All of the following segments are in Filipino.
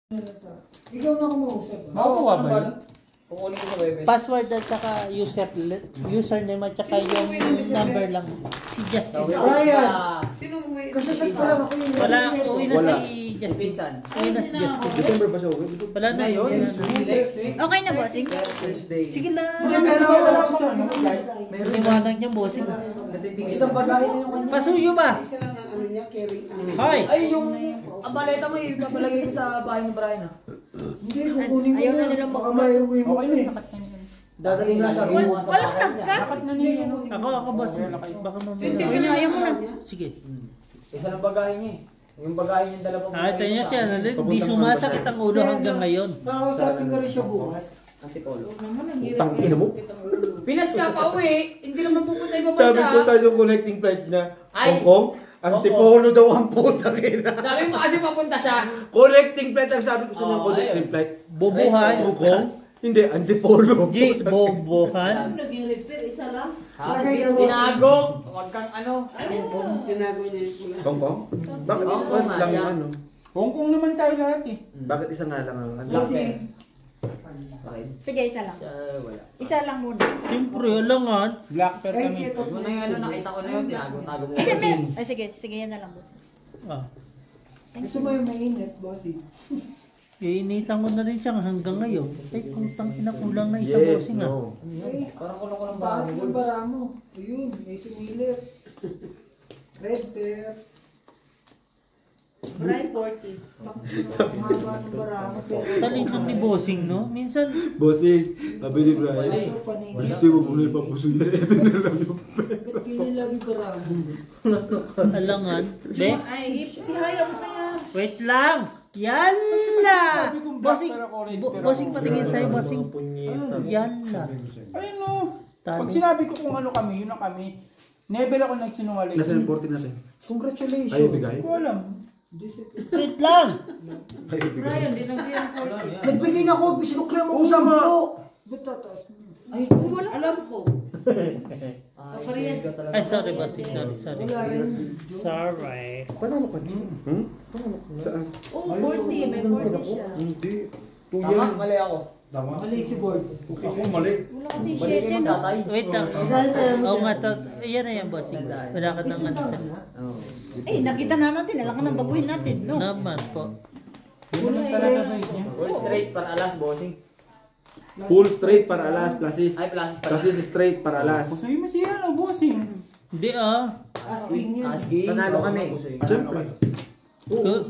Ikaw na kumausap. Makuha ba yun? Kukunin ko sa website. Password at saka username at saka yung number lang. Si Justin. Brian! Sino umuwi? Kasi sa lang ako yun. Wala, uwi na Wala. si Justin. Pinsan. Uwi na si Justin. December ba siya? Wala na yun. Next week. Okay na, bossing? Thursday. Sige lang. Meron ako sa Meron liwanag niya, bossing. Isang bagahe na yung kanya. Pasuyo ba? Isa lang ang ano niya, carrying ano. Hoy! Ay, yung maleta mo yung papalagay ko sa bahay ni Brian ah. Hindi, kukunin ko Ayaw na na. nilang Baka may uwi mo. Okay na eh. Dadaling nga sa Walang nagka? Dapat na niya yun. Ako, bossing. Baka mamaya. Uy, na, ayaw mo na. Sige. Isa lang bagahe niya eh. Yung bagahe niya dala pa. Ito niya siya. Hindi sumasakit ang ulo hanggang ngayon. Nakausapin ka rin siya bukas. Antipolo. Utang ina mo. Pinas ka pa uwi. Hindi naman pupunta ibang Sabi ko bansa. sa yung connecting flight na Ay. Hong Kong, Antipolo daw ang puta kina. Sabi mo kasi papunta siya. Connecting flight ang sabi ko sa yung Oh, connecting ayun. flight. Bubuhan. Hong Kong? Hindi, Antipolo. G, bobohan. Tinago. Huwag kang ano. Tinago niya yung pula. Hong Kong? Bakit Hong isa Kong nga lang siya. ano? Hong Kong naman tayo lahat eh. Bakit isa nga lang ang ano? Kasi. Okay. Sige, isa lang. Siya wala. Isa lang muna. Siyempre, alangan. Black bear Ay, kami. ito. Huwag mo na yung ano, nakita ko na yun. Tinago mo. Hindi, men. Ay, sige. Sige, yan na lang, boss. Ah. Gusto mo yung mainit, bossy? Iinitan ko na rin siya hanggang ngayon. Ay, putang ina, kulang na isa Yes, bossing ah. no. Eh, Parang kulang ko ng parang bahay. yung bara mo. Ayun, may sumilit. Red bear. Brian 40. Ang haba ng bara mo. Talino ni bossing, no? Minsan, Bossing, sabi ni Brian, Kaso paningin. gusto mo muna ipapuso yan. Ito na lang yung Ba't kinilagi bara mo? alangan. De, Ay, ihaya mo na yan. wait lang. Yalla! Sabi kong black Bossing, bear ako, red bear bossing ako. patingin sa'yo, bossing. Yalla. Ayun no. Talo. Pag sinabi ko kung ano kami, yun na kami. Never ako nagsinungaling. Nasa yung 40 nasa. Congratulations. Ayaw bigay? Hindi ko alam. Wait lang. Ayaw bigay. Brian, dinagyan ko. Nagbigay na ako, sinukla mo ko sa mo. Ba't tataas mo? Ay, wala. Alam ko. Ay, sorry, bossing. Sorry. Wala rin. Sorry. Panalo ka dyan. Hmm? Saan? Oh, 40. May 40 siya. Hindi. Tama, mali ako. Mali si Boards. Wala kasi Mali 7, yung no? tatay. Wait lang. Dahil tayo mo Oo dyan. nga, yan na yan, bossing. Wala ka nang ano. Eh, nakita na natin. Alam ka nang baguhin natin, no? Naman po. Talaga ba yun? Full straight para alas, bossing. Full straight para alas, plasis. Ay, plasis para. Plasis straight para alas. Pusuhin mo siya, no, bossing. Hindi ah. Asking yan. Asking. Panalo kami. Siyempre.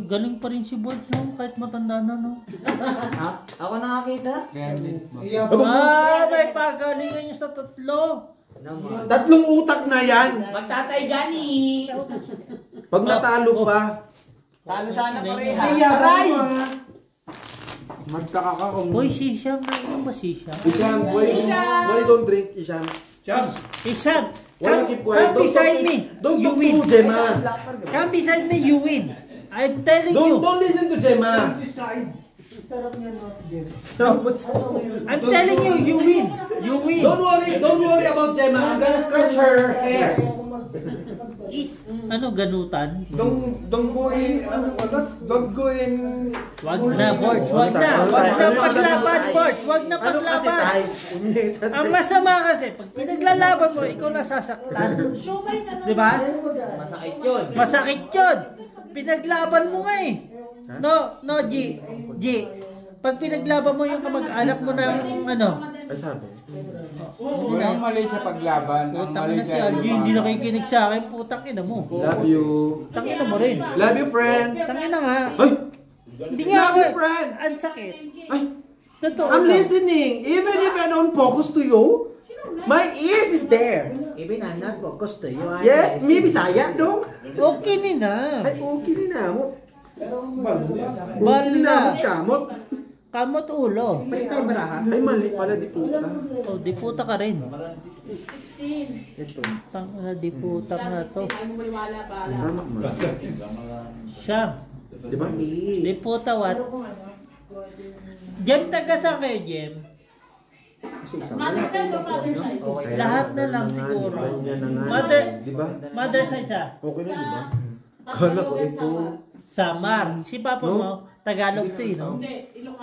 Galing pa rin si Boards, no? Kahit matanda na, no? Ha? Ako nakakita? Iya, May pagalingan niyo sa tatlo. Naman. Tatlong utak na yan. Magtatay Johnny! Pag natalo pa. Talo sana pareha. Iya, Aray! Magtaka ka kung... Boy, sisha. Ano ba sisha? Isham, boy. Boy, don't drink, Isham. Isham, Wala come keep quiet. Don't beside talk me. to- Don't You talk win. to Gemma. Come beside me, you win. I'm telling you. Don't listen to Gemma. sarap niya no, Jem. I'm telling you, you win. You win. Don't worry about Gemma. I'm gonna scratch her hair. Gis. Ano, ganutan? Don't go in, don't go in. Wag na, Boards. Wag na. Wag na paglaban, Boards. Wag na Ano kasi paglaban. tayo? Ang masama kasi, pag pinaglalaban mo, ikaw nasasaktan. Di ba? Masakit yun. Masakit yun. Pinaglaban mo nga eh. No, G. Pag pinaglaban mo yung kamag-anak mo ng ano, Ay, sabi. Walang mali sa paglaban. Ang putang mali ina si RG, hindi nakikinig sa akin, putang ina mo. Love you. Tangina mo rin. Love you, friend. Tangina nga. Ay! Hindi nga Love ako. you, friend. Ang sakit. Ay! Totoo. I'm lang. listening. Even if I don't focus to you, my ears is there. Even I'm not focused to you. Yes, me Bisaya dong. Okay din na. Ay, okay din na mo. Bal Okay din na mo na. kamot. Kamot ulo. Patay baraha. Ay, mali pala di puta. O, di puta ka rin. Ito. Tangina, di puta na to. Tama mo. Siya. Di ba? Di puta what? Jem, taga saan kayo, Jem? Kasi isang Okay Lahat na lang siguro. Ganyan na nga. Mother, Di ba? mother side siya. Okay na, di ba? Kala ko ito. Samar. Si Papa No? mo, Tagalog to no?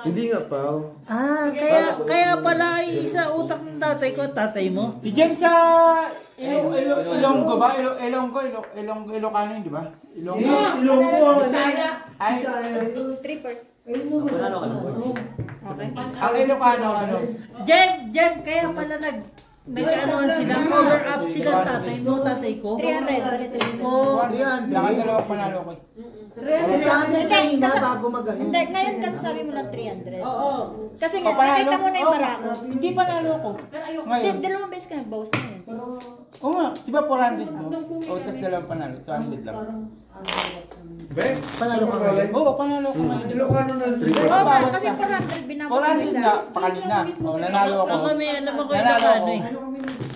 Hindi nga, pal. Ah, kaya pala ay sa utak ng tatay ko, tatay mo. Diyan sa Ilonggo ba? Ilocano yun, di ba? Ilonggo. Ay, Trippers. Ayun mo, Panalo ka na. Okay. ang Ilocano, ano? Jem, kaya pala nagkanoan sila, cover up sila tatay mo, tatay ko. 300. Oh, Nakadalawang panalo ko. 300 kanina bago magano. Hindi, ngayon kasi sabi mo lang 300. Oo. Kasi nga, Panalo? nakita mo na yung Oo. barako. Hindi panalo ko. Hindi, Ngayon. dalawang beses ka nagbawas na yun. Oo nga, di ba 400 mo? O, tas dalawang panalo, 200 lang. Panalo ka ngayon. Oo, panalo ko ngayon. Ilocano na Oo nga, kasi 400 binabot mo 400 isa. na, pakanina. O, nanalo ako. ako may alam ako yung Nanalo ano ako. eh.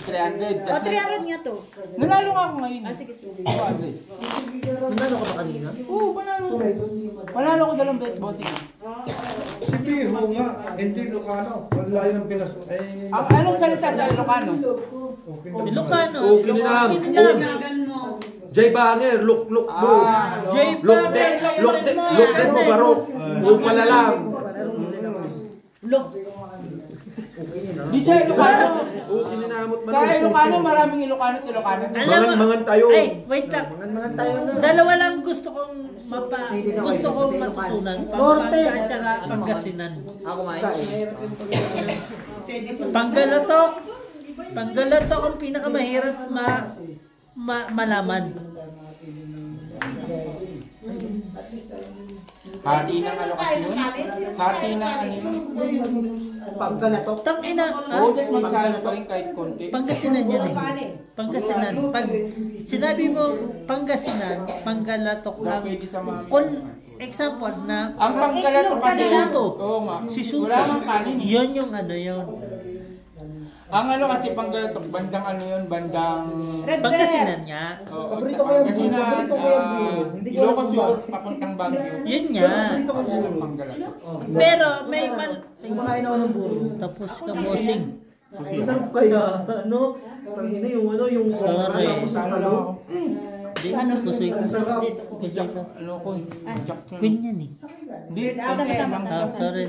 300. O, 300 nga to. Nanalo nga ako ngayon. Ah, sige, sige. 200. Panalo ka ba kanina? Oo, panalo ko. Panalo ko dalawang beses, bossing. Si Piho nga, hindi Ilocano. Wala yung Pinas. Ang anong salita sa Ilocano? Ilocano. Oh, kininam. Jay Banger, look mo. Jay Look Banger, din mo, barok. Oh, palalang. Di sa Ilocano. Oh, kininamot man. Sa Ilocano, maraming Ilocano. Alam mo, Mangan tayo. Ay, wait lang. Mangan tayo na. Dalawa lang gusto kong matutunan. Pampanga at saka Pangasinan. Ako may. Panggalatok. Panggalatok ang pinakamahirap malaman. Hati ng alokasyon. Hati ng ano. Paggalatok. Tangina. Oo, magsalo pa rin kahit konti. Pangasinan yan eh. Pangasinan. Pag sinabi mo Pangasinan, Panggalatok ang Pwede sa mga... example na Ang pangkalatok kasi... Si Suto. Oo nga. Si Suto. Wala mang kanin eh. Yun yung ano yun. Ang ano kasi pangkalatok, bandang ano yun, bandang... Red Pangasinan niya. Paborito ko yung Pangasinan, paborito ko yung blue. Hindi ko Ilocos alam Sur, ba? papuntang Baguio. Yun nga. Yan ang pangkalatok. Pero may mal... Kumakain ako ng buro. Tapos ka bossing. Saan kaya? Ano? Pangina yung ano yung Sorry. sa Ano lang ano? ako. Di ano kusoy ka. Sarap. Kusoy ka. Ano ko eh. Jack yan. Queen yan eh. Hindi, Ah, konti tama, lang. tama. Sorry.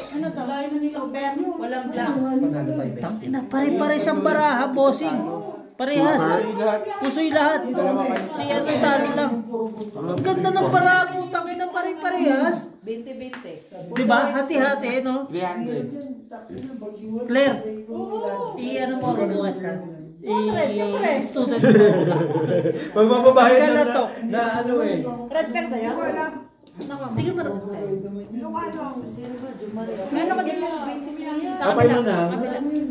Ano to? October? Walang black. Tangina, pare-pare siyang baraha, bossing. Parehas. Pusoy lahat. Si ano talo lang. Ang ganda ng baraha mo, tangina pare-parehas. 20-20. Diba? Hati-hati, no? 300. Claire, i-ano mo ako bukas ha? Siyempre. I-student mo. Magbababayan Pangalatok. na ano eh. Red bear sa'yo? Wala. Nako. Hindi ka marunong. Ano maging sa Kapay mo na.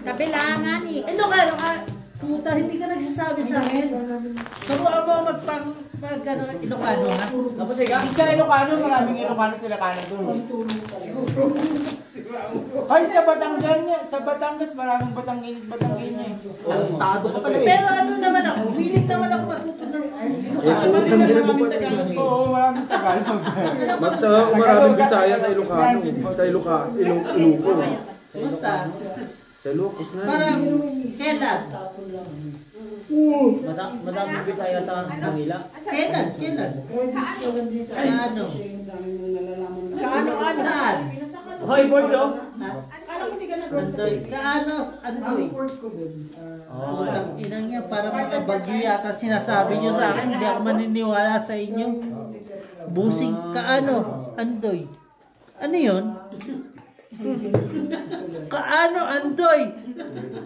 Kabila nga ni. Ano ka? Puta, hindi ka nagsasabi sa akin. Kamuha mo magpang Ilocano ha? Tapos sa Ilocano, maraming Ilocano, Ilocano doon. Ay, sa Batangas, maraming Batanggenya eh. Tado ka pala eh. Pero ano naman ako, willing naman ako matuto sa Oo, maraming Tagalog. Magtaka kung maraming Bisaya sa Ilocano. Sa Ilocos. Basta, Sa Ilocos na. parang kailan? Madaming Bisaya sa Manila. Kailan? Ano? Kaano-ano? Saan? Hoy, board oh. Andoy. Andoy. Putang inang niya, parang mga bagyo yata sinasabi niyo sa akin. Hindi ako maniniwala sa inyo. Busing Andoy. Ano yun? Andoy?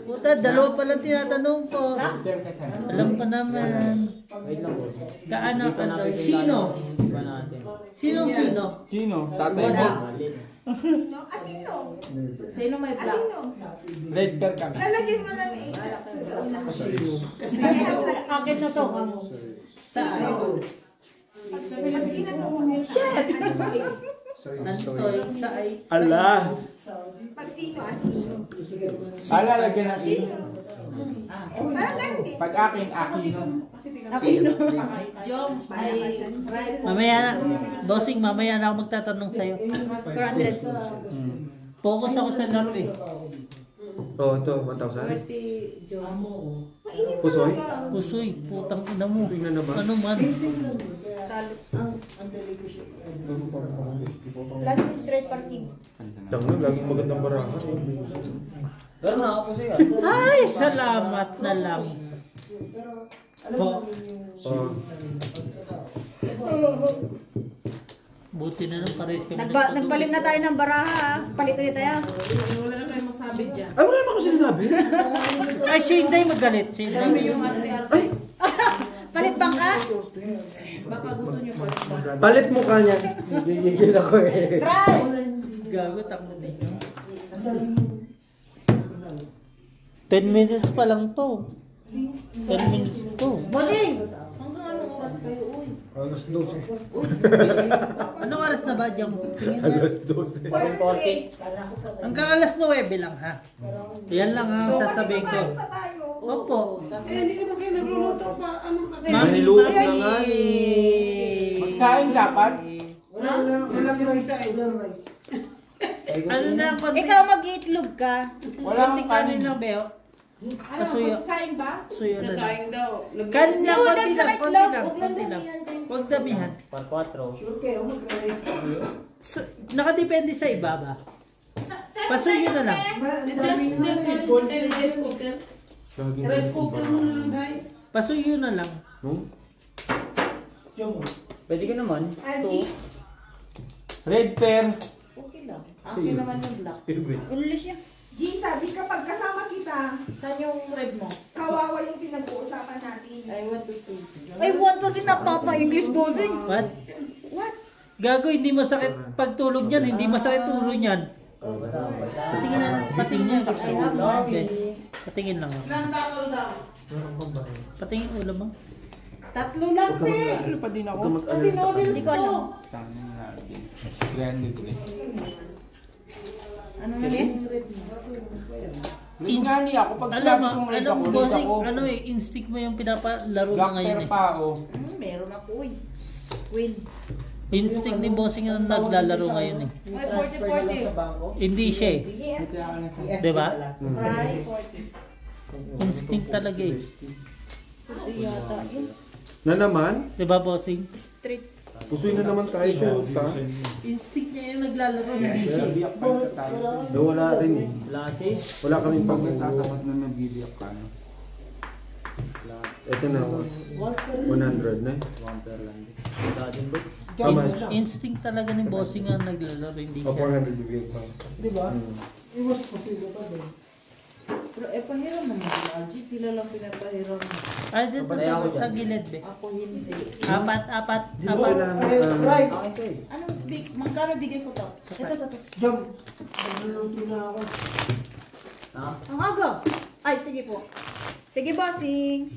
Puta, dalawa pala tinatanong ko. Alam ko naman. Wait lang boss. Andoy? Sino? Iba natin. Sino? Tatay mo? Sino may black? Red bear kami. Lalagyan mo ng 8. Akin na to. Saan? Shit! Andoy sa ay... Ala. Pag sino, sino. Lalagyan ng ino. Parang ganun din. Pag akin, Aquino. Aquino. Mamaya na, bossing, mamaya na ako magtatanong sa'yo. 400. Focus ako sa laro eh. Oh, ito, 1,000. 40 John. Pusoy? Pusoy, putang ina mo. Pusoy na naman. Ano man? Last is straight parking. Tango, laging magandang baraha. Pero nakapuso yan. Ay, salamat na lang. Po. Oh. Buti na lang pares kami. Nagpalit na tayo ng baraha. Palit ulit tayo. Wala na kayo masabi dyan. Ay, wala naman ako sinasabi. Ay, si Inday magalit. Si Inday. Ay, Palit bang ka? Baka gusto nyo pa. palit mukha niya. Gigigil ako eh. Try! Gago, takbo ninyo. 10 minutes pa lang to. 10 minutes to. Bossing! Hanggang anong oras kayo, uy? Alas 12. Anong oras na ba dyan? Tingin na. Alas 12. 7:40. Hanggang alas 9 lang ha. Yan lang ang sasabihin ko. Opo. Hindi naman kayo nagluluto pa. Anong kakain? Maniluto na nga eh. Magsaing dapat. Walang rice. Walang rice. Ano na konti? Ikaw mag-iitlog ka. Wala Konti akong kanin kanin. lang, Beo. Ano, Pasuyo. magsasaing ba? Suyo na lang. Sasaing daw. Kanin lang, Yun, konti nasa lang, itlog. konti lang, Huwag konti lang. Huwag damihan. Sure kayo, mag-rice ka kayo. Nakadepende sa iba ba? Pasuyo na lang. Ang dami na eh. Rice cooker. Rice cooker mo na lang, dahil. Pasuyo na lang. Pwede ka naman. Angie, Red pear. Okay lang. Akin naman yung black. Ulis niya. G, sabi kapag kasama kita, Saan yung red mo? kawawa yung pinag-uusapan natin. I want to see. I want to see napapa-English bossing. What? What? Gago, hindi masakit pagtulog niyan, hindi masakit ulo niyan. Patingin niya. Okay. Patingin lang. Ilang takol daw? Patingin ulo mo. 3 lang, te. Ano pa din ako? Kasi noodles Hindi ko alam. to. Tanong natin. Branded ulit. Ano na yan? Rin nga niya ako. Pag Alam sinabi mo, kong red alam ako, mo, red bossing, ako. ano eh, instinct mo yung pinapalaro na Black ngayon pear eh. pa ako. Meron ako, uy. Win. Instinct ni bossing ang naglalaro ngayon eh. Ay, 40-40. Hindi siya eh. Diba? Fry, 40. Instinct talaga eh. Na naman? Diba bossing? Street. Pusoy na naman tayo shoota. Instinct niya yung naglalaro, hindi siya eh. Biyak pa sa tayo. Eh, wala rin eh. Lasis. Wala kaming Pag pag-ulo. nagtatapat na nagbibiyak ka, no? Ito na, 100 na eh. How much? Instinct talaga ni bossing ang naglalaro, hindi O, siya. 400 bibigay pa. Diba? Iwas ko sila pa din. Pero pahiram naman sila, Angie. Sila lang pinapahiram. Ay, dito sa gilid be. Ako hindi. Apat. Right. Magkano bigay ko to? Ito. Jump. Nagluluto na ako. Ang aga. Ay, sige po. Sige, bossing.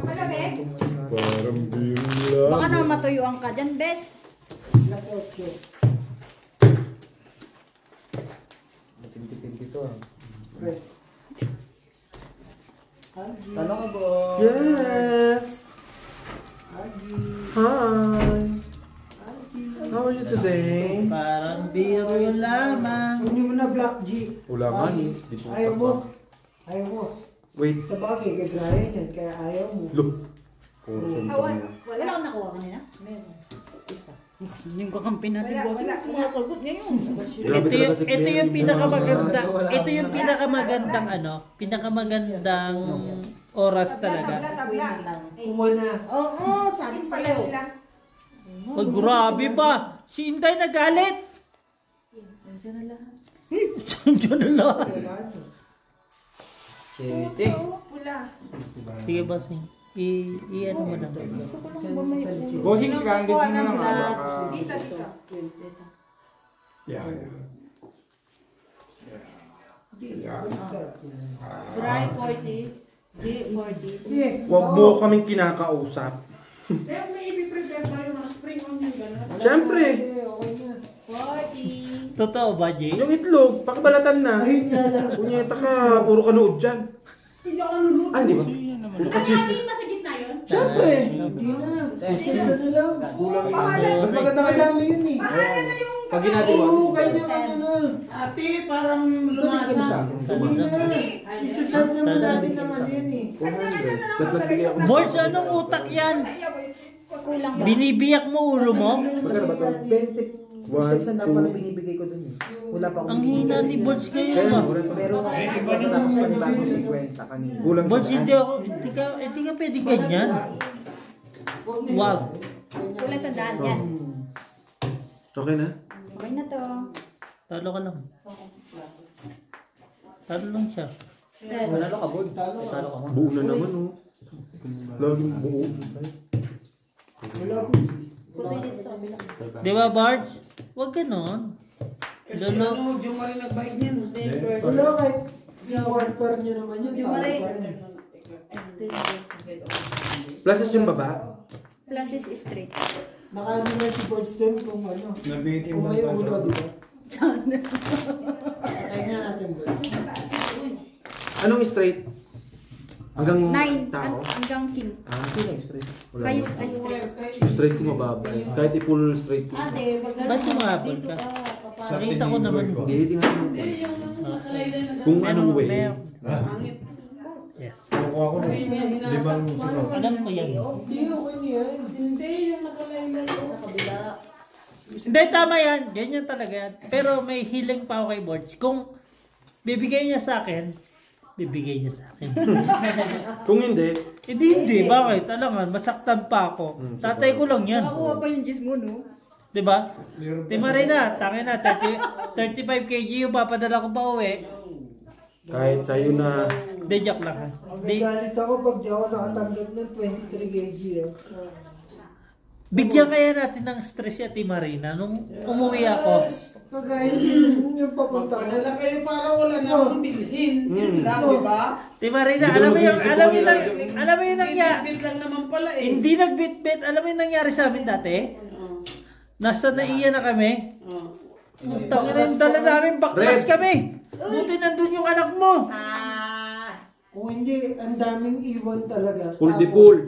Malamig? Parang biro Baka na matuyuan ka dyan, bes. Last 8. Press. Tanong ka ba? Yes! Hi! How are you today? Parang biro lamang. Hindi mo na Black G. Wala nga eh. Di po Ayaw pa. mo. Ayaw mo. Wait. Sa bagay, kay Brian yan, kaya ayaw mo. Look. Kursun pa niya. Wala akong nakuha kanina. Meron. Isa. Yung kakampi natin, Wala, bossing. wala, wala. Sumasagot ngayon. Grabe talaga si Ito yung Claire. pinakamagandang, ito yung pinakamagandang ano, pinakamagandang oras talaga. Tabla. Kuha na. Oo, sabi sa'yo. Oh, grabe ba? Si Inday nagalit. Nandiyan na lahat. Diyan na lahat. Chete. Pula. Sige bossing. I-ano mo lang. Bossing, grounded mo na lang ako. baka- Dito, dito. Yeah. Fry, 40. G, 40. Sige. Huwag mo kaming kinakausap. Kaya may ipiprepare tayo mga spring onion, gano'n. Siyempre. Okay na. 40. Totoo ba, Jay? Yung itlog, pakibalatan na. Ayun na lang. Punyeta ka, puro kanood dyan. Hindi ako nanonood. Ah, di ba? Ano Naka-cheese. natin ba sa gitna yun? Siyempre. Hindi na. Isa na lang. Mas maganda kayo. Madami yun eh. Paano na yung Pag ginagawa. Oo, kanya ka na. Ate, parang lumasa. Isa-serve naman natin naman yan eh. 400. Plus nagbigay ako. Boards, anong utak yan? Kulang ba? Binibiyak mo ulo mo? Magkano ba ito? 20 pesos na pala binibigay ko dun eh. Wala pa akong Ang hina ni Boards Kaya ngayon lang, ah. Pero tapos panibagong 50 kanina. Kulang Boards, sa hindi ka pwede ganyan. Wag. Kulang sa daan yan. Okay na? Okay na to. Talo ka lang. Talo lang siya. Manalo ka, Bod. Talo ka mo. Buo na naman oh. Laging buo. Di ba, Barge? Huwag ganon. Lolo. Yung mali nag-bike niyan. Wala kahit one-per nyo naman yun. Talo pa rin. Plus yung baba. Plus is straight. Nakano na si George doon kung ano. Nabitin Kung mo may sa ulo, di ba? Kaya natin ba? Anong straight? Hanggang 9 tao? hanggang king. Ah, sino straight? Wala. High straight. Yung straight ko mababa. Kahit i-full straight ko. Ba't sumabot ka? Nakita ko naman. Hindi, tingnan mo. Kung anong way. Yes. Nakuha ko na 5 sunod. Alam ko yan. Hindi, tama yan. Ganyan talaga yan. Pero may healing pa ako kay Borge. Kung bibigay niya sa akin, bibigay niya sa akin. Kung hindi, Hindi. Bakit? Alangan, masaktan pa ako. Tatay ko lang yan. Nakakuha pa yung gis mo, no? Diba? Tima rin na, tangin na, 35 kg yung papadala ko pa uwi. kahit sa'yo na Hindi, joke lang ha. Di, Nagalit ako pag di ako nakatanggap ng 23 kg. bigyan kaya natin ng stress si Ate Marina nung umuwi ako. Kagaya yung papunta ko. Padala kayo para wala na akong bilhin. Yun lang, di ba? Ate Marina, alam mo yung nangyari. Bit lang naman pala eh. Hindi nagbit-bit. Alam mo yung nangyari sa amin dati? Nasa naiya na kami. Tangin na yung dala namin, baklas kami. Buti nandun yung anak mo. Kung hindi, ang daming iwan talaga. full di full.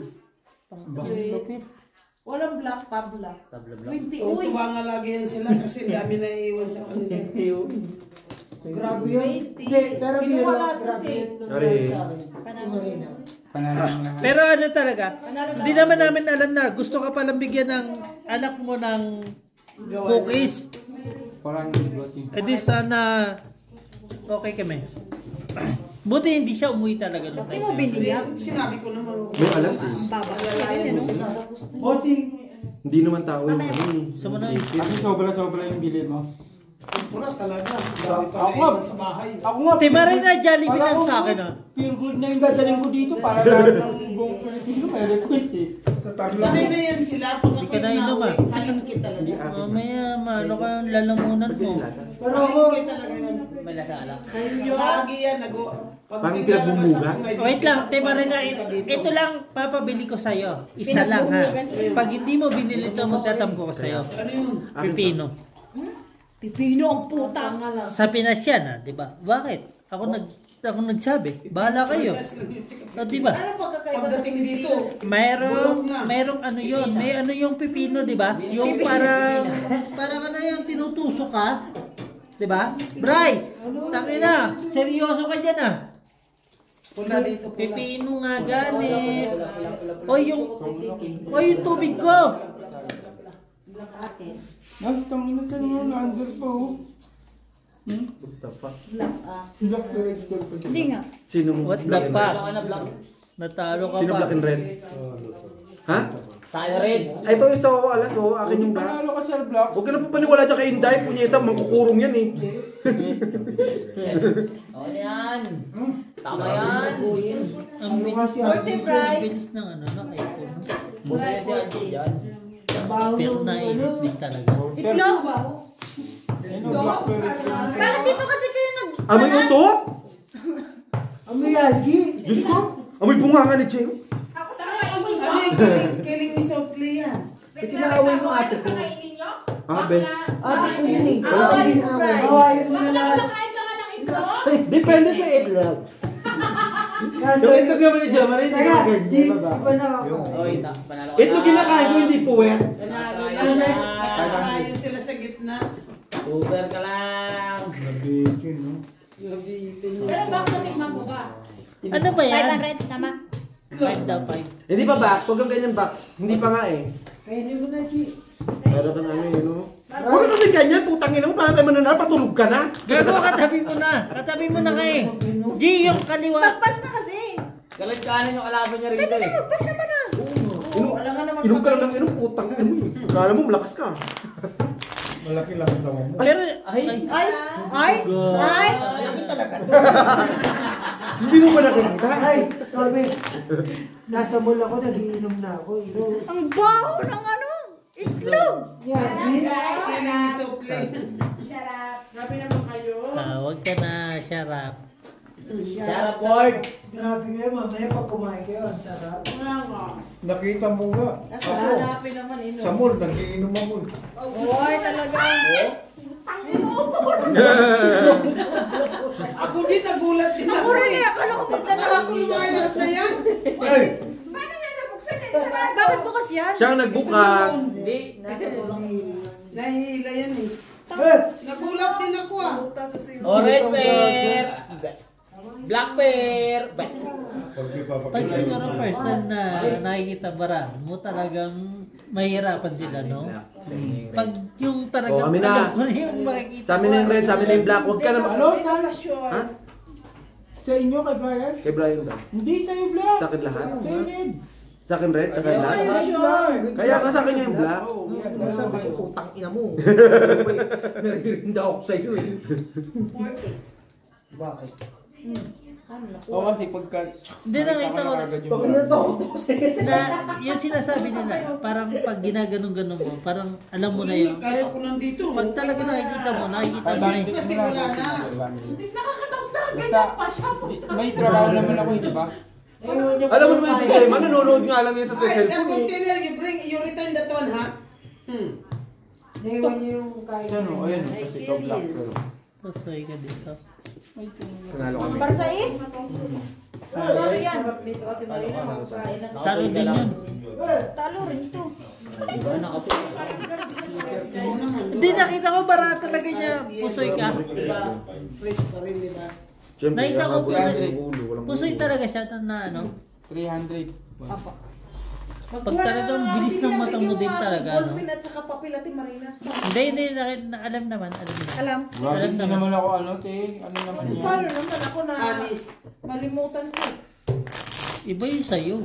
Walang black tabla. 20. Oo, Uy, tuwa nga lagi yan sila kasi dami na iiwan sa kanila. Grabe yun. Hindi, pero Pinuha biro, lahat grabe kasi. yun nangyari sa akin. Panalo. Pero ano talaga, hindi naman namin alam na gusto ka palang bigyan ng anak mo ng cookies. Eh di sana okay kami. Buti hindi siya umuwi talaga. Hindi mo binigyan. Sinabi ko naman. May alas eh. Baba. Bossing, Hindi naman tao yung ano eh. Sa mo na yun. Ano sobra-sobra yung bili mo? Pura talaga. Dami pa iiwan sa bahay. Ako nga, Ate Marina, Jollibee lang sa akin ah. pure gold na yung dadaling ko dito para lahat ng buong Pilipino may request eh. Sanay na yan sila. Pag Hindi ka na inom, ah. kanin kita talaga. Mamaya, maano ka yung lalamunan mo. pero ako, Kanin kita talaga yan. May lasala. Lagi yan. Parang pinagbumuga. Wait lang, Ate Marina, ito lang papabili ko sa'yo. Isa lang ha. Pag hindi mo binili ito, magtatampo ko sa'yo. Ano yun? Pipino. Pipino ang puta. Sa Pinas yan ha, di ba? Bakit? Ako nagsabi. Bahala kayo. O, di ba? ano pagkakaiba sa Pagdating dito, Merong ano yun. May ano yung pipino, di ba? Yung parang ano yung tinutusok ka. Di ba? Bryce, tangina. Seryoso ka dyan ah. pula dito. Pula. Pipino nga ganit. O yung tubig ko. Nagtangin na sa mga under pa oh. Black red gold pa siya. Hindi nga. Sinong What the black and fuck? red? Natalo ka Sino pa. black and red? Ha? Sa akin red. Ay, ito isa ko alas oh, akin yung black. Panalo ka sir Black. Huwag ka na po paniwala dyan kay Inday, punyeta, mangkukurong yan eh. O yan. Tama yan. Ang bilis ng ano, nakaipon. Buti si Archie dyan. Pero nainit din talaga. Itlog. Black red gold. Bakit dito kasi kayo nag... Amoy utot? amoy algae. Diyos ko, amoy bunganga ni Cheng. Ako sa kainin Ano nyo. yung kiling ni Softly yan? Pinakaway mo ate ko. Kainin nyo? Ah, best. Ate ko yun eh. Awayin mo, Bri. Awayin mo na Bakit lahat. nakain ka nga ng itlog? Depende sa itlog. Kaso, Yung itlog naman ni Jamal, hindi kaya, ka G, iba na ako. Oy, panalo ka na. Itlog kinakain ko, hindi puwet. Panalo na. Tayo sila sa gitna. Uber ka lang. Bikin, no? Pero bakit natikman mo ba? Ano ba yan? 500, tama? 5 daw, 5. Hindi pa box, huwag kang ganyan box. Hindi pa nga eh. Kainin mo na, Chi. Para kang ano yun, no? Huwag ka kasi ganyan, putang ina mo, para tayo mananal, patulog ka na. Gago, katabi mo na. Katabi mo na ka eh. G, yung kaliwa. Magpas na kasi. Galit kanin yung kalaban niya rito Pwede na eh. magpas naman ah. Wala nga naman. Inom ka lang ng inom, putang ina mo. Kala mo, malakas ka. Malaki lang sa mo. Pero, Ay! Ay! Hindi mo ba nakikita? Ay, sabi, nasa mall ako, nagiinom na ako. Ang baho ng ano? Itlog! Yan, Chi. Sarap. Grabe naman kayo. tawag ka na, Sharap. Sarap boards. Grabe kayo, mamaya pag kumain kayo, ang sarap. Wala nga. Nakita mo nga. Ako, Hanapin naman sa mall, nagiinom ako. Oy, talaga. Ako din nagulat din Ako rin eh, akala ko magdala ako lumayas na yan. Ay! Paano nga nabuksan yan? Sarap. Bakit bukas yan? Siya ang nagbukas. Hindi. Nahihila yan eh. Eh! Nagulat din ako ah. Orange pear. Black pear. Pag Pagpipapakita siguro first time na nakikita bara mo, talagang mahirapan sila, no? Pag yung talagang Oh, kami na. alam mo yung makikita. Sa amin na yung red, sa amin na yung black. Huwag ka na. Ano? Ha? Sa inyo, kay Brian? Kay Brian daw. Hindi sa'yo, Black. Sa akin lahat? Sa inyo. Sa akin red, sa akin black. Kaya ka sa akin yung black. Sabi ko, putang ina mo. Naririnda ako sa'yo eh. Bakit? Oo, kasi pagka... Hindi, nakita ko Pag nato na yung sinasabi nila, parang pag ginaganon-ganon mo, parang alam mo na yun. Kahit ako nandito. Pag talaga nakikita mo na yun. Kasi wala na. Hindi nakakatas na. Basta, Ganyan pa siya. may trabaho naman ako, di ba? Alam mo naman yung si Jema, nanonood nga lang yan sa Ay, cellphone that eh. container, you bring, you return that one, ha? Naiwan niyo yung kain. Ano, ayun, kasi ikaw black pero... Pasoy ka dito. Nanalo kami. Para sa is? Talo yan. Talo din yun. Talo rin to. Hindi, nakita ko bara talaga niya. Pusoy ka. Fresh pa rin, di ba? Siyempre, Nakita ko nakabula pusoy. yung ulo, walang Pusoy ulo. talaga siya na ano. 300. Pag talagang bilis ng mata mo din talaga, no? Ballpen at saka papel at Marina. Hindi, alam naman. Alam. Bakit hindi naman ako ano, te? Ano naman yan? Paano naman ako na malimutan ko. Iba yung sayo.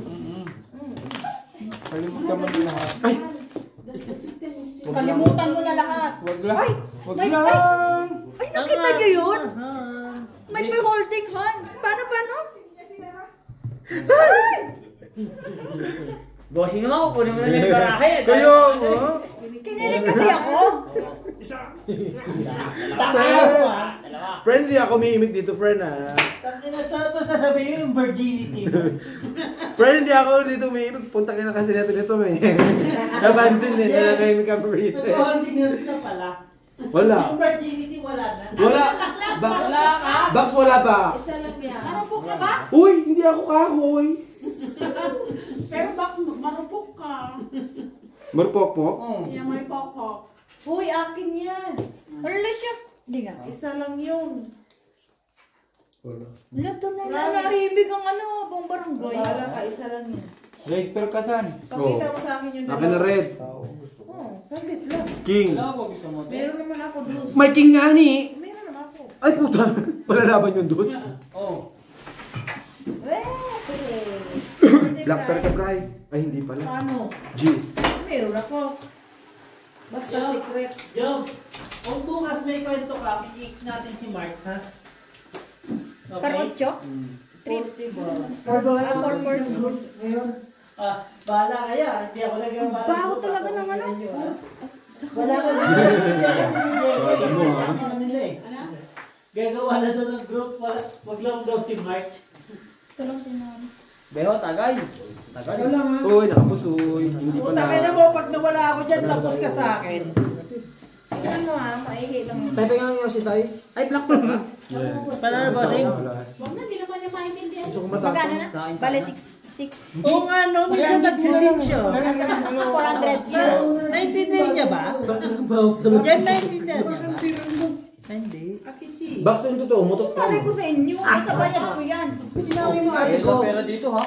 Kalimutan mo din lahat. Ay! Kalimutan mo na lahat. Wag lang. Ay! Wag Ay! lang. Ay, nakita niyo yun? Ah. May holding hands. Paano ba, no? Bossing naman, kukunin mo na yung barahe. Kayo mo? Kinilig kasi ako. Friend, di ako umiimik dito, friend ah. Tapos sasabihin yung virginity mo. Friend, hindi ako dito umiimik. Punta ka na kasi nito may. Napansin din, nananahimik ka pa rito. Nag-holding hands na pala. Wala. Yung virginity wala na. Wala. Box wala ba? Isa lang yan. Marupok ka ba? Uy, hindi ako kahoy. Pero box marupok ka. Marupok po? Yan, may pokpok. Uy, akin yan. Wala siya. Hindi nga. Isa lang yun. Lato na nanahimig ang ano, buong barangay. Wala ka, isa lang yan. Red perkasan. Pakita mo sa akin yung Akin na red. Oh, saglit lang. King. Wala ko gusto mo, te? Meron naman ako doon. May king nga ni. Meron naman ako. Ay puta. Palalaban yung doon. Oo. Black Star ka, Bri. Ay, hindi pala. Paano? Jeez. Meron ako. Basta secret. Job, kung bukas may kwento ka, i-kick natin si Mark, ha? Parotcho? Trip. Ngayon, Bahala kayo, hindi ako nagawa. Baho talaga ng ano. Wala ka na. Wala mo, ha? Gagawa na doon ng group, wag lang daw si Mark. Tulong si Mami. Beho, tagay. Tagay. ikaw lang ha. Uy, nakapusoy. Hindi Puta pala. na mo, pag nawala ako dyan, tapos ka sa akin. Ano ah, maihi lang. Pepe nga yung si Tay. Ay, black pear ka? Para na ba, Ting? Huwag na, di naman niya maintindihan. Gusto ko Magkano matapos. na? Bale, 6. Oo nga, no, minsan nagsisim siya. 400 yun. Naintindihan niya ba? Yan naintindihan niya ba? Hindi. Box yung totoo, mutot ka. Sabi ko sa inyo, ay sa bayad ko yan. Tinawag mo ate ko. Pera dito ha.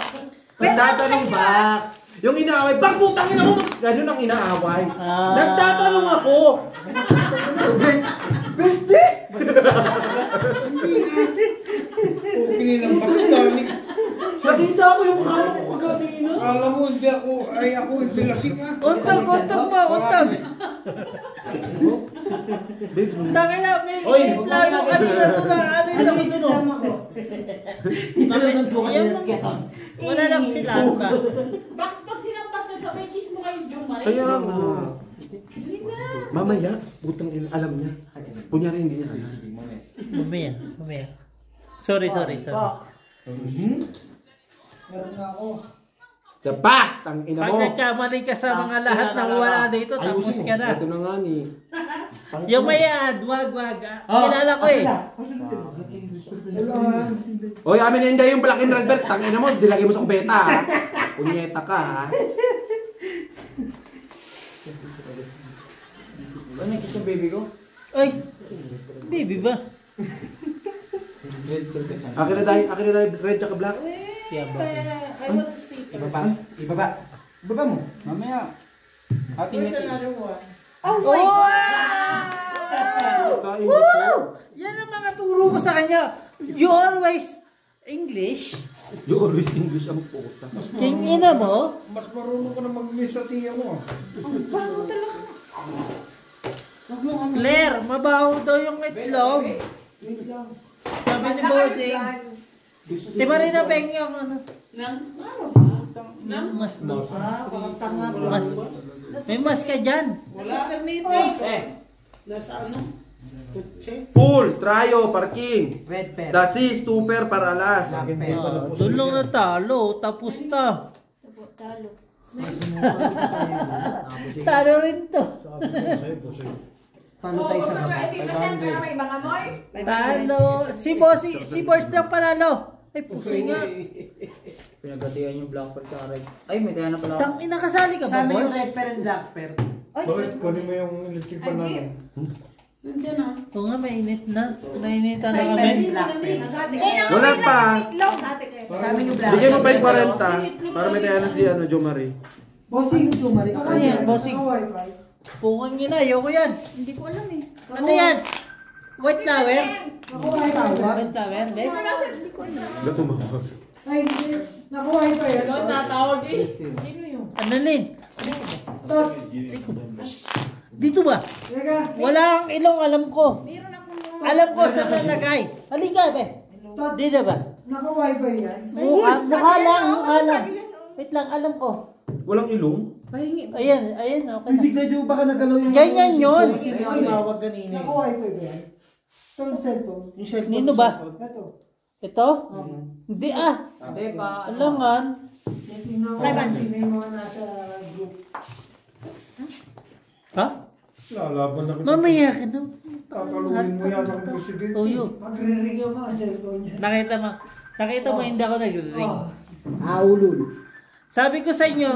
Nagtatanong back. Yung inaaway, bak putang ina mo! Ganun ang inaaway. Nagtatanong ako. Beste! Okay lang, bakit dami? Nakita ko yung ano ko kaganina. Alam mo, hindi ako, ako hindi lasing ah. Untog mo, untog. Tangin na, may Oy, plano kanina to na ano yung nakusunod. Wala lang sila ba? Pag sinampas ka sa may kiss mo kayo, Jong Marie. Kaya nga. Mamaya, putang ina, alam niya. Kunyari hindi niya sisig. Mamaya. Sorry. Meron na ako. Sapat! Ang ina Pag mo. nagkamali ka sa mga lahat ng wala dito, tapos Ayusin mo. ka na. Ito na nga ni. Yung may ad, wag. Kilala ko eh. Oy, amin hindi yung black and red belt. Tang ina mo, dilagay mo sa kubeta ha. Punyeta ka ha. Ano yung kiss yung baby ko? Oy, baby ba? Akin na dahil red tsaka black. I want to see. Ibaba mo. Mamaya. Ate Where's Neti. another one? Oh my God! Woo! Yan ang mga turo ko sa kanya. You always English. You always English ang puta. King ina mo. Mas marunong ko na mag-miss sa tiya mo. Claire, mabaho daw yung itlog. Sabi ni Bossing. Di ba rin na peng yung ano? Mas. May mas ka dyan. Nasa Ternite. Pool, trayo, parking. Red pen. Dasis, tuper, paralas. Doon lang natalo. Tapos na. Talo. Talo rin to. Paano tayo sa baba? 50% 500. Talo. Si Boss lang panalo. Ay, pusoy nga. Pinagatian yung black pearl sa red. Ay, may kaya na pala. Tang ina kasali ka ba, Sama yung Boss? red pearl and black pearl. Bakit? Kunin mo yung electric pan namin. Nandiyan na. Oo nga, mainit na. Nainitan na kami. Black pearl. Wala pa. Hati kayo. Sa amin yung black Bigyan mo pa yung pearl. 40 para may kaya na si Jo Marie. Bossing, Jumari. Ano yan, bossing? Naka-wifi. Pungan nyo na, ayoko yan. Hindi ko alam eh. Ano yan? White flower? Naka-wifi. White flower, Bek? Hindi ko alam. Gato mo. Ay, naka-wifi. Tatawag eh. Sino yun? Ano, Lin? Tot. Dito ba? Teka. Wala ang ilong, alam ko. Meron akong Alam ko sa nalagay. Halika, Be. Tot. Dito ba? Naka-wifi yan. Mukha lang. Wait lang, alam ko. Walang ilong? Ayan, okay na. Hindi baka nagalaw yung... Ganyan yun. Sino yung tumawag kanina? Naka-wifi ba yan? Ito yung cellphone. Yung cellphone. Nino ba? Ito. Ito? Hindi ah. Hindi pa. Alangan. Tingnan ko kasi may mga nasa group. Ha? Lalaban na kita. Mamaya ka na. Kakaluin mo yan ang presidente. Toyo. Magre-ring yung mga cellphone niya. Nakita mo hindi ako nag-ring. Aulul. Sabi ko sa inyo,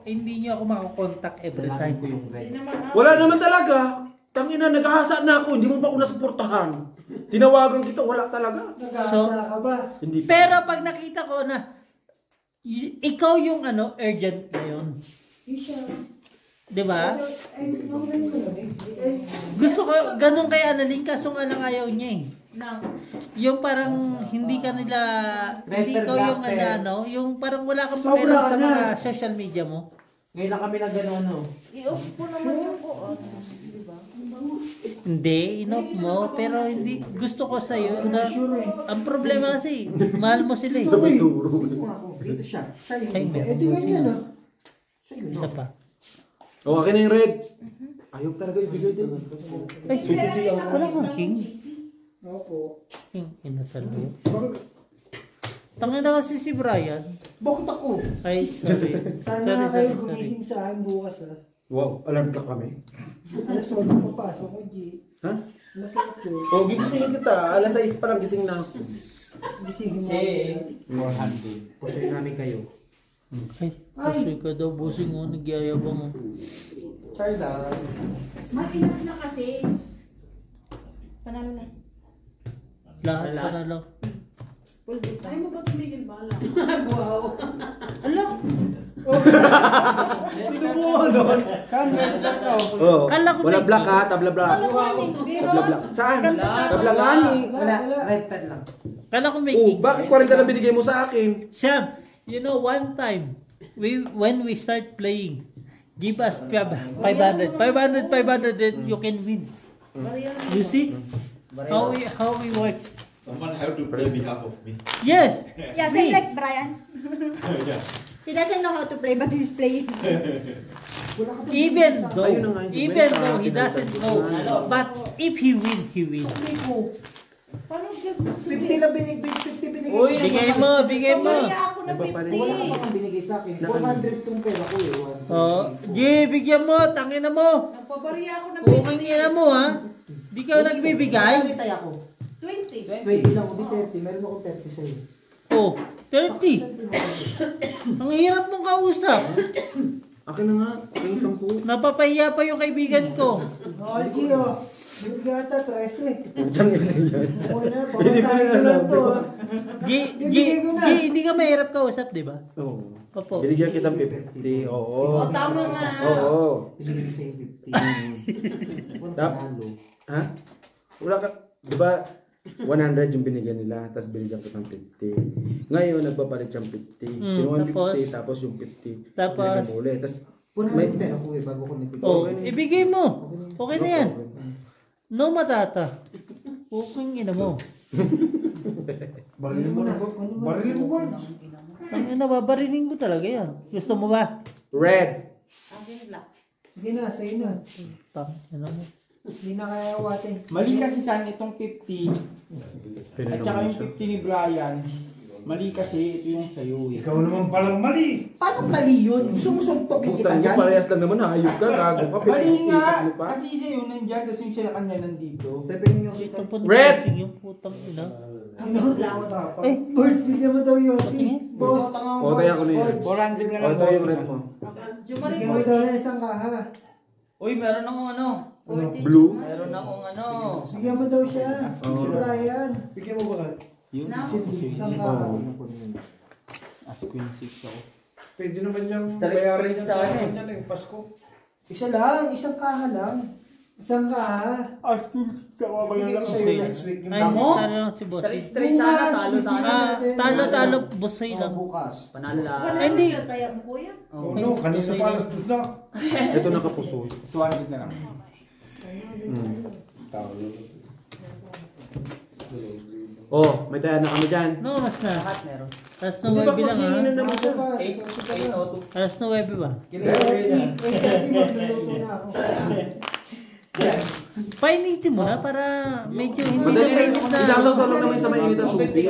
hindi niyo ako makakontak every time. Wala naman talaga. Tangina, naghahasa na ako. Hindi mo pa ako nasuportahan. Tinawagan kita, wala talaga. Nag-aasa ka ba? Hindi pa. Pero pag nakita ko na ikaw yung urgent na yun. Isha. 'Di ba? Ay, naman ko lang eh. Gusto ko ganun kay Annalyn kaso nga lang ayaw niya eh. Yung parang hindi ka nila hindi ikaw yung yung parang wala kang pakialam sa mga social media mo. Ngayon lang kami nag gano'n, no? I-off po naman yung ko. Hindi, inoff mo pero hindi gusto ko sa iyo na ang problema kasi mahal mo sila eh. Sabay turo. Dito siya. Ay, Eh, di ganyan ah. isa pa. O, akin na yung red. Ayaw talaga ibigay din. Ay, wala kang king. Opo. King, inasal mo. Tangin na kasi si Brian. Bakit ako? Ay, sorry. Sana kayo gumising sa akin bukas ah. Wow, alarm ka kami. Alas 8 papasok ko, G. Ha? Alas 8. O, gigisingin kita. Alas 6 pa lang gising na ako. Gisingin mo. 400. Pusoy namin kayo. Ay, busing ka daw, busing mo, nagyayabang mo. Charla. Mainit na kasi. Panalo na. Lahat panalo. Full bit Ay mo ba tumigil bala? Wow. Ala. Sino mo nun? Saan red flag ka? Oh, Kala ko wala may- black ha, tabla black. Wala ko ani. Biro. Tabla black. Saan? Ganda sa Tabla ngani. Wala. Red flag lang. Kala ko may Oh, king. bakit 40 lang binigay mo sa akin? Siam, you know, one time, when we start playing, give us 500. 500, then you can win. You see? How we works? Someone have to play behalf of me. Yes! Yeah, same like Brian. He doesn't know how to play, but he's playing. Even though, Ayun na nga yung even sabihin, though he doesn't know, but if he win, he win. Parang 50 na binigay. 50 binigay. Uy, Bigay mo, bigay mo. Pabariya ako ng Nagpapalit. 50. Wala ka pang binigay sa akin. 400 tong pera ko eh. Oh, G, bigyan mo, tangina mo. Nagpabariya ako ng Pukang ina mo, ha? Di ka nagbibigay? Nakitay ako. 20. 20 lang, hindi 30. Meron akong 30 sa'yo. Oh, 30. Ang hirap mong kausap. Akin na nga, yung 10. Napapahiya pa yung kaibigan ko. Ay, Gio. Binigay ata 13. Utang ina yan. Okay na, pamasahin ko lang to. G, Bibigay ko na. hindi ka mahirap kausap, di ba? Oo. Opo. Binigyan kita 50. Oo. Oh, tama nga. Oo. Binigay ko sa'yo 50. Ha? Wala ka, di ba? 100 yung binigyan nila, tapos binigyan ko ng 50. Ngayon, nagbabalit siyang 50. Kinuha yung tapos? 50, tapos yung 50. Tapos? Binigyan mo ulit. Tapos, 100 pera ko eh, bago ko nagpipigay. Oh, ibigay mo. Okay na yan. No matata. Pukang ina mo. Barilin mo na. Barilin mo, Bard. Ang ina, babariling mo talaga yan. Gusto mo ba? red. Akin black. Sige na, sa'yo na. Tang ina mo. Hindi na kaya awatin. Mali kasi saan itong 50 at saka yung 50 ni Brian. Mali kasi ito yung sa'yo eh. Ikaw naman palang mali. Paano mali yun? Gusto mo suntokin kita Putang yan? mo, parehas lang naman. Hayop ka, gago ka. Mali nga! Pinag-iipat mo pa. Kasi sa'yo nandyan, tapos yung sila kanya nandito. Tepin nyo kita. Ito po Red! naman yung putang ina. Eh, Bert, bigyan mo daw yun. Boss. O, kaya ko na yan. 400 na O, lang ito yung red mo. Jumari Bigyan mo daw na isang kaha. Uy, meron akong ano. Blue. Meron akong ano. Bigyan mo daw siya. Si Brian. Bigyan mo ba? Yun. Isang kaha. As Queen 6 ako. Pwede naman niyang Straight bayarin niya sa sa akin. akin yan eh, Pasko. Isa lang, isang kaha lang. Isang kaha. As Queen 6 ako. Bigyan ko sa'yo next week. Yung Ay, Tamo? talo lang si boss. Straight sana, talo-talo. Talo, busoy lang. bukas. Panalo lang. Hindi. Kaya mo kuya. Oh no, kanina pa alas 2 na. Ito nakapuso. 200 na lang. Oh, may daya na kami dyan. No, mas na. Lahat meron. Alas na Hindi ba 9 lang ha. paghinginan naman siya? 8-0-2. Alas na 9 ba? Magluluto na ako. Painitin mo na para medyo hindi na Madali lang. mainit na. Isasaw lang naman sa mainit ang tubig.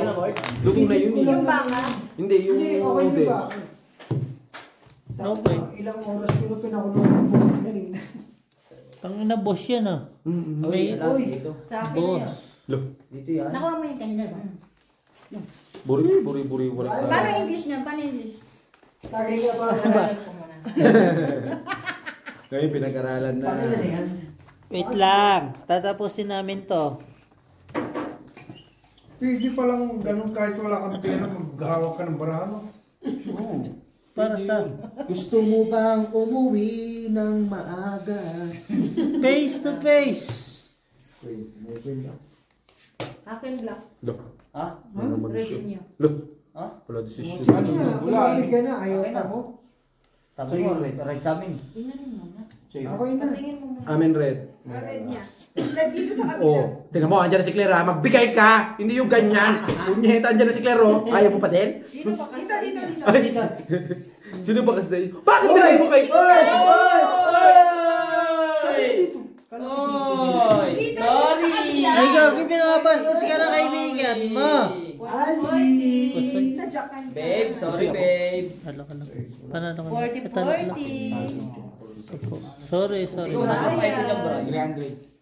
Luto na yun eh. Yung baka. Hindi, yung Hindi, okay ube. di ba? Okay. Ilang oras ko na pinakulong ng boss kanina. Tangin na boss yan ah. May Uy, Sa akin na yun. boss. Dito yan. Nakuha mo yung kanina ba? Buri sa Paano English niya? Paano English? tagay ka pa. Aralin ko muna. Ngayon pinag-aralan na. Wait lang. Tatapusin namin to. Pwede palang ganun kahit wala kang pera, maghahawak ka ng barano. Para sa Gusto mo bang umuwi ng maaga? face to face. Akin black. Look. Ha? Ano naman Ready siya? niyo. Look. Ha? Wala decision. Ano na, kumamig ka na, ayaw pa mo. Sabi ko, right sa amin. Tingnan mo na. Okay na. Patingin mo muna. Amin red. Red niya. Oh, tingnan mo, andyan na si Claire ha. Magbigay ka! Hindi yung ganyan. Punyeta, andyan na si Claire oh. Ayaw mo pa din? Sino ba kasi? Dito. Ay, sino ba kasi sa'yo? Bakit binigay mo kay... Oy! Sorry! Ay, gagawin pinabastos ka na kaibigan mo. Babe, sorry babe. Halo ka lang. Panalo ka lang. 40-40. Sorry. Ikaw sasabay ko dyan, bro. 300.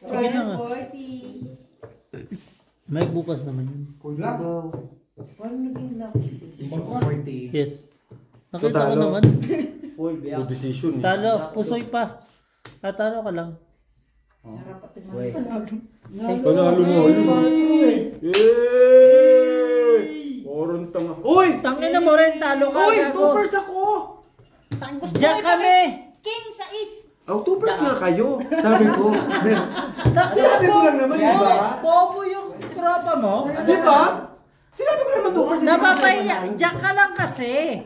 Okay na nga. 40. May bukas naman yun. Kulang. Paano naging black? Yes. So, Nakita ko talo. naman. Full No biyak. decision eh. Talo, pusoy pa. Talo ka lang. Sarap at tingnan. Panalo mo. Yay! Oron tanga. Uy! Tangin na mo rin, talo ka. Uy! gago. 2 ako! Gusto Diyan mo kami. King sa is. Oh, 2 nga kayo. Sabi ko. Tangin Sabi ko lang naman, di ba? Bobo yung tropa mo. Di ba? Sinabi ko naman 2%. Napapahiya. Diyan ka lang kasi.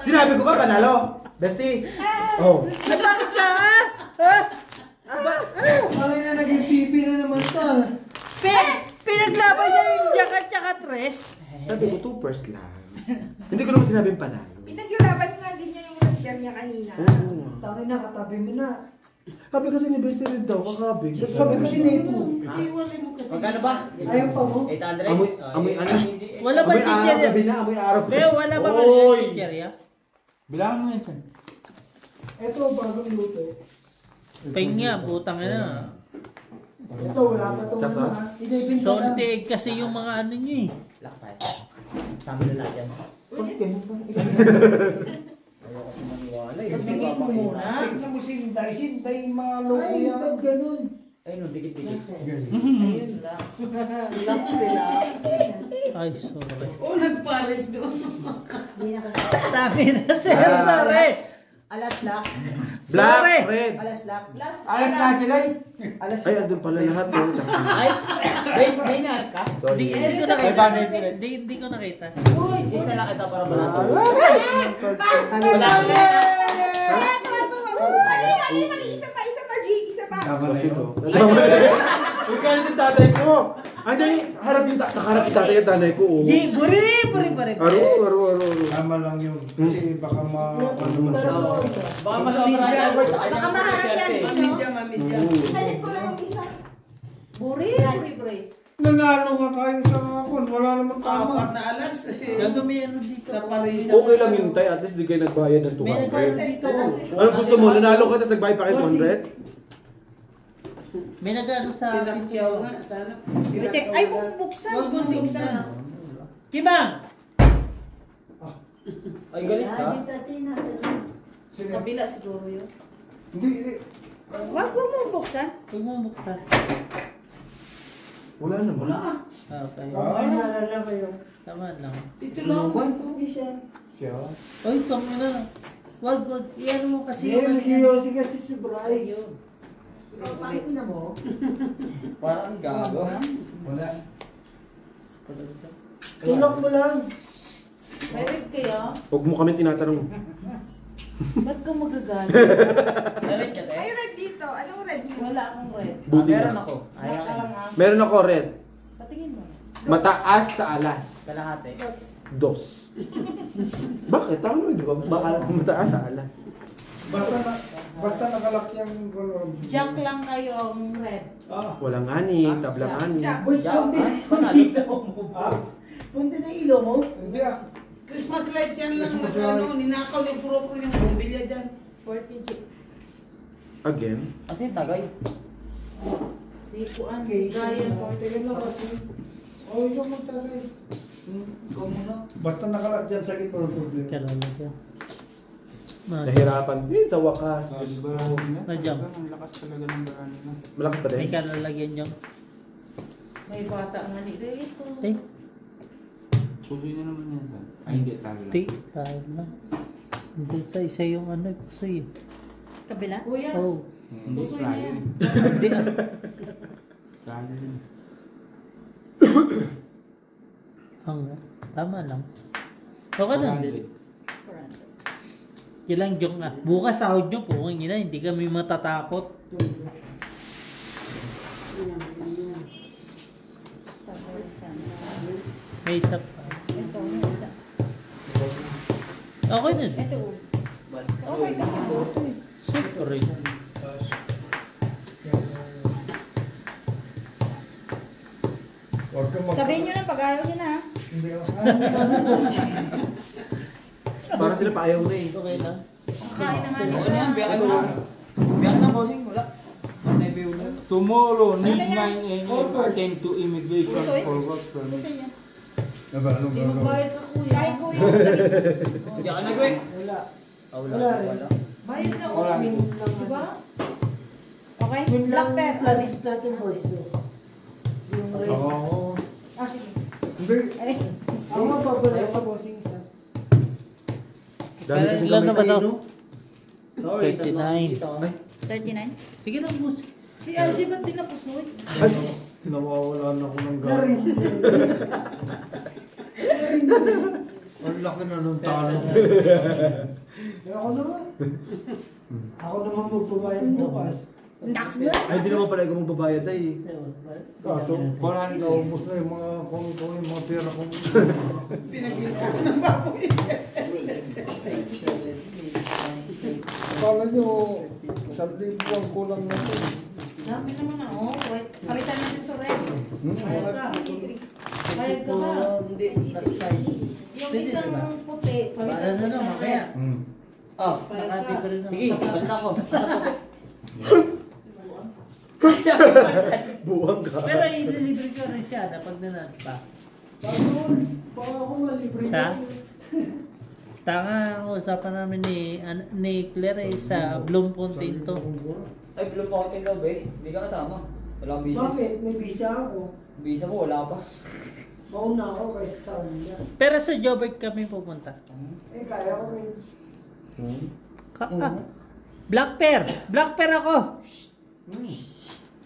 Sinabi ko ba panalo? Bestie. Oh. Ay, bakit ka? Bakit na naging pipi na naman to? Pinaglaban niya yung Jack at saka Tres. Sabi ko 2% lang. Hindi ko naman sinabing panalo. Pinagyulaban nga din niya yung render niya kanina. Oo. Taki na, katabi mo na. Sabi kasi ni Bestie rin daw, kakabi. Sabi ko si Neto. Iwalay mo kasi. Magkano ba? Ayaw pa mo. 800? Amoy ano? Wala ba Amoy teacher araw, yan? gabi na, amoy araw. Pero wala ba Oy! teacher yan? Bilangan mo yan siya. Ito, bagong luto. Pahinga, putang ina. Ito, wala pa itong ano ha. Inibin ka lang. Salty kasi yung mga ano nyo eh. Lock tayo. Sama na lahat yan. Ayaw kasi maniwala eh. Tingin mo muna. Tignan mo si Inday. Si Inday, mga loko yan. Ay, ba't ganun? Ayun no, dikit-dikit. Ayun lang. Lock sila. Ay, sorry. Oh, nagpares doon. Tangin na siya, sorry. Alas lock. Black, Sorry. red. Alas lock. Alas na sila eh. Alas Ay, andun pala lahat. No? Ay, may nar ka? Hindi Sorry. ko nakita. Hindi ko nakita. Uy, is na lang kita para malato. Wala. Huwag ka yung tatay ko. Andiyan, harap yung tatay at nanay ko. Oh. G, buri. Aro. Tama lang yun. Kasi baka ano man siya. Baka masobra yung Albert sa kanya. Baka maharas yan. Mamidya. Halit ko lang isa. Buri. Nanalo nga tayo sa hapon. Wala naman tama. Apat na alas. Gagawin ano dito. Naparisa. Okay lang yung tay, at least di kayo nagbayad ng May nagkaroon 200. dito. Ano gusto mo? Nanalo ka tapos nagbayad pa kayo 200? May nagkaroon sa Pinakyaw nga. Sana. Ay, huwag buksan. Huwag mong buksan. Kimang! Ay, galit ka? Kabila siguro yun. Hindi. Huwag mong buksan. Huwag mong buksan. Wala naman. Okay. Ay, naalala kayo. Tama lang. Dito lang. Hindi siya. Siya. Oy, tama na. Wag. Iyan mo kasi Hindi, yung ano yan. nag-iossi kasi si Bray. Bakit na mo? Parang gago. Wala. Tulak mo lang. Meron kaya? Huwag mo kami tinatanong. Ba't ka magagalit? Galit ka, te? Ay, red dito. Anong red? Wala akong red. Buti Meron na. ako. Ayaw Wala ka. lang ah. Meron ako red. Patingin mo. Mataas sa alas. Kalahati. 2. Bakit? Tama naman, di ba? Baka mataas sa alas. Basta nakalak yung Jack lang kayo ang red. Walang ani, tablang ani. Boy, Jack, punti. panalo. Punti na ilaw mo. Hindi ah. Christmas light yan lang. Ano, ninakaw yung puro-puro yung bumbilya dyan. 40 G. Again? Kasi tagay. Si Kuan, Okay, si Brian. Tingnan mo kasi. Oh, ikaw magtagay. Ikaw muna. Basta nakalak dyan sa gitna ng problema. Kalala ko. Nahirapan din sa wakas. Nandiyan. Ang lakas talaga ng daan nila. Malakas pa May din. kalalagyan nyo. May bata nga ni Rito. Eh, Pusoy na naman yan. Ay, hindi. Talo lang. tayo na. Hindi sa isa yung ano, pusoy. Kabila? Kuya, Oh. Hindi, puso niya flyer. yan. Hindi ah. Talo rin. Tama lang. Okay lang din. Yan lang yung bukas sahod nyo po. Hindi kami matatakot. May isa pa. Ito, may isa. Okay na. Ito. Okay kasi boto eh. Siyempre. Huwag kang Sabihin nyo na pag ayaw nyo na ha. Hindi ako. Para sila pa ayaw na eh. Okay lang. Kain na nga Ano nila. yan? Biyakan mo na. Biyakan na, bossing. Wala. Review na. Tomorrow, need Ano 9 yan? a.m. attend to immigration Pusoy? for work permit. Gusto niya. Diba, anong Hindi gagawin? magbayad ka kuya. Kahit kuya. Hindi ako nag-wait. Wala. Ah, wala. Wala rin. Wala. Bayad na Wala. umin lang. Diba? Okay? Yun lang Black pepper. plalis natin, boys. Ay, Ako nga babalik sa bossing isa. Dami kasi Ilan na ba tayo, to? no? Sorry, 39. Ay. 39. Sige lang, boss. Si RJ ba't tinapusoy? Nawawala na ako ng gano'n. Narindi. Ang laki na ng talo. Ako naman. Ako naman magbabayad bukas. Tax na. Ay, hindi naman pala ikaw magbabayad ay. Kaso, parang naubos na yung mga yung mga pera kong... Pinag-iwas ng baboy. Akala nyo, 1,000 ang kulang na ito. Dami naman na. Oh, wait. Palitan natin sa red. Bayad ka. Bayad ka ba? Hindi, nasasay. Yung isang puti. Para Palitan na mo lang, sa mamaya. red. Oh, Nakati pa rin. sige, basta ako. Buwang ka. Pero ililibre ko rin siya pag nanat pa. Baka ako malibre Ha? na. Tanga, usapan namin ni Claire sa Bloom Fontaine to. Ay, blue pa ako tindaw, be. Hindi ka kasama. Wala akong busy. Bakit? May visa ako. Visa mo, wala ka pa. Mauna ako kaysa sa kanila. Pero sa Jobert kami pupunta. Eh, kaya ko rin. Black Pear! Black Pear ako!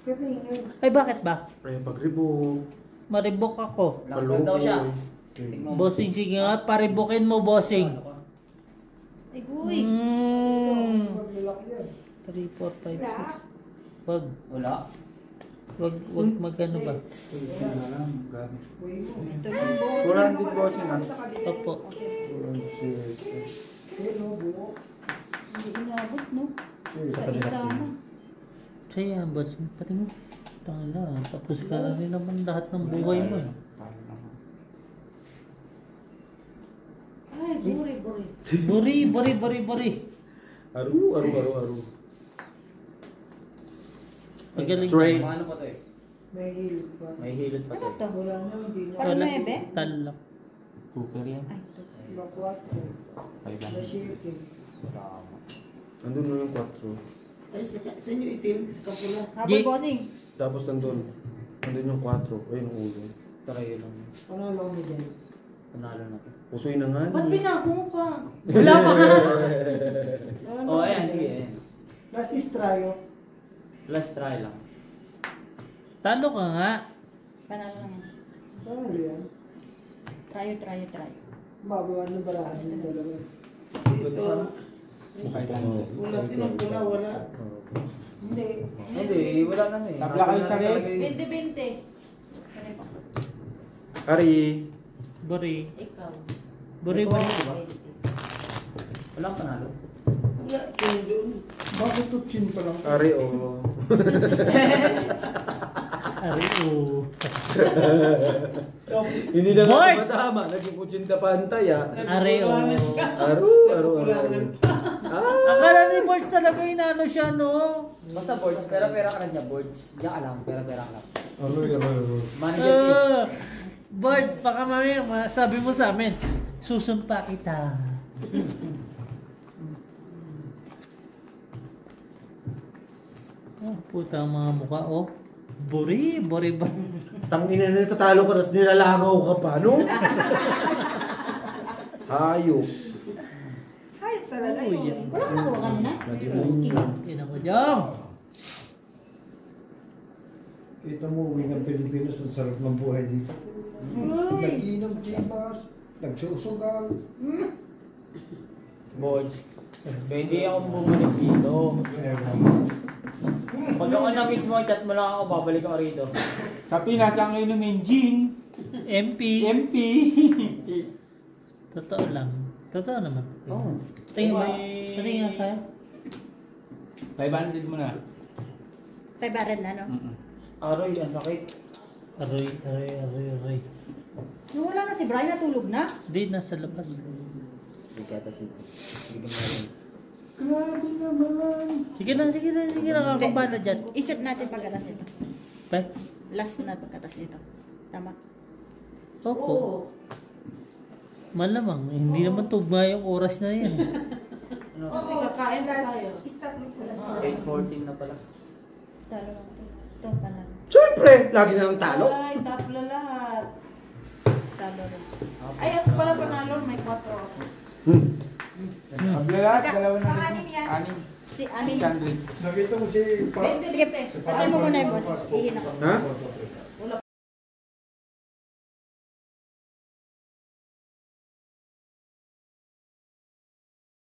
Katingin. Ay, bakit ba? Ay, pag-rebook. Maribok ako. Lang daw siya. Tingnan mo. Bossing, sige nga, paribukin mo, bossing. Ay, guy. Maglalaki yan. 3, 4, 5, 6. Wag, Wala. wag magano ba? Uy mo. Kulang din bossing ah. Opo. Eh, no, buo. Hindi inabot, no? Sa isa na. Saya, bossing. Pati mo. Tanga, tapos ka na rin naman lahat ng buhay mo. eh. Ay, buri, buri. Buri. Aru. Magaling. Straight. Paano pa to eh? May hilot pa. May hilot pa Ano to. to? Wala na, hindi na. Parang Wala. nebe? Talo. Cooker yan. Ay, to. Iba 4. Sa shipping. Andun na yung 4. Ay, sa inyo itim, sa kapula. Habol, bossing. Tapos nandun. Nandun yung 4. Ay, yung ulo. Try lang. Ano lang mo dyan? Panalo na to. Pusoy na nga. Ba't pinako mo pa? Wala pa! Ano Oh, lang ayan, mo sige. dyan? Ayan. Last is tryo. Last try lang. Talo ka nga. Panalo naman. Ano yan? Try. Babawa ng barahan yung dalawa. Pwede sa... Mukha lang. Wala silang pula, wala. Hindi. Hindi, wala na eh. Tabla kayo sa red. 20-20. Ari. Buri. Ikaw. Buri. Walang panalo. Wala, sino doon? Bakit tutsin pa lang? Ari, oh. Ari, oh. Hindi na Boy! nga matama. Naging kutsinta pantay, ah. Ari, oh. Aru. Akala ni Bart talaga inano siya, no? Basta boards, pera-pera ka na niya, boards. Diyan ka lang, pera-pera ka lang. Aroy. Manager fee. Bart, baka mamaya sabi mo sa amin, susumpa kita. Oh, puta ang mga mukha, oh. Buri. Tangina na tatalo ka, tapos nilalangaw ka pa, no? Hayop. Ay, talaga Oh, yun. yan. Wala ka nakuha kanina? Yan ako dyan. Kita mo, uwi ng Pilipinas, ang sarap ng buhay dito. Nag-inom chipas, nagsusugal. Boards. Pwede ako bumalik dito. Pag ako na mismo, chat mo lang ako, babalik ako rito. Sa Pinas ang inumin gin. MP. Totoo lang. Totoo naman. Oo. Tingin mo. May- Tingin nga kaya. 500 mo na. 500 na, no? Aroy, ang sakit. Aray. Nung wala na si Brian, natulog na. Hindi, nasa labas. Hindi kata sito. Hindi ka maraming. Grabe naman. Sige lang, kakabala dyan. Iset natin pagkatas nito. Pa? Last na pagkatas nito. Tama. Opo. Malamang, hindi naman tugma yung oras na yan. Kasi kakain na tayo. 8:14 na pala. Talo lang ito. Ito, panalo. Siyempre, lagi na lang talo. Ay, tapla lahat. talo rin. Ay, ako pala panalo, may 4 ako. Lahat, dalawa na Pang-anim yan. anim. Si Amin. 600. Nakita mo si Sige, patay mo muna yung boss. Ihin ako. Ha?